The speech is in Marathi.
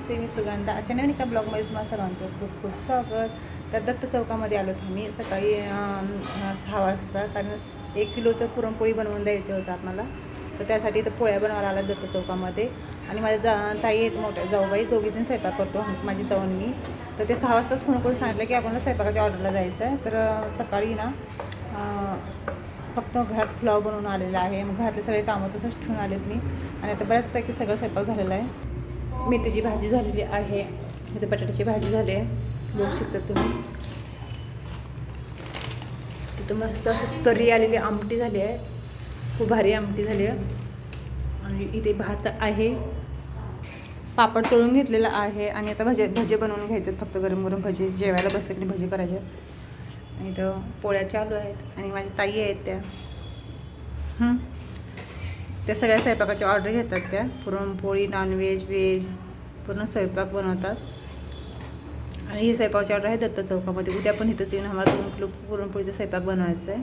नमस्ते, मी सुगंधा. अचानक एका ब्लॉगमध्ये तुम्हाला सर्वांचं खूप खूप स्वागत. तर दत्त चौकामध्ये आलो आम्ही सकाळी 6 वाजता, कारण 1 किलोचं पुरणपोळी बनवून द्यायचं होतं आम्हाला. तर त्यासाठी इथं पोळ्या बनवायला आला दत्त चौकामध्ये. आणि माझ्या ताई आहेत मोठ्या जाऊबाई, दोघीजण स्वयंपाक करतो माझी जाऊन मी. तर ते 6 वाजताच फोन करून सांगितलं की आपल्याला स्वयंपाकाच्या ऑर्डरला जायचं आहे. तर सकाळी ना फक्त घरात पुलाव बनवून आलेला आहे. मग घरातले सगळे कामं तसंच ठेवून आलेत मी. आणि आता बऱ्याचपैकी सगळं स्वयंपाक झालेला आहे. मेथीची भाजी झालेली आहे, इथे बटाट्याची भाजी झाली आहे, बघू शकता तुम्ही. तिथं मस्त असं तरी आलेली आमटी झाली आहे, खूप भारी आमटी झाली आहे. आणि इथे भात आहे, पापड तळून घेतलेला आहे. आणि आता भजे बनवून घ्यायचे, फक्त गरम गरम भजे. जेवायला बसले की भजे करायचे. आणि इथं पोळ्या चालू आहेत आणि माझ्या ताई आहेत त्या सगळ्या स्वयंपाकाची ऑर्डर घेतात. त्या पुरणपोळी, नॉनव्हेज, व्हेज पूर्ण स्वयंपाक बनवतात. आणि ही स्वयंपाकाची ऑर्डर आहे दत्त चौकामध्ये. उद्या पण इथंच येऊन आम्हाला 2 किलो पुरणपोळीचा स्वयंपाक बनवायचा आहे.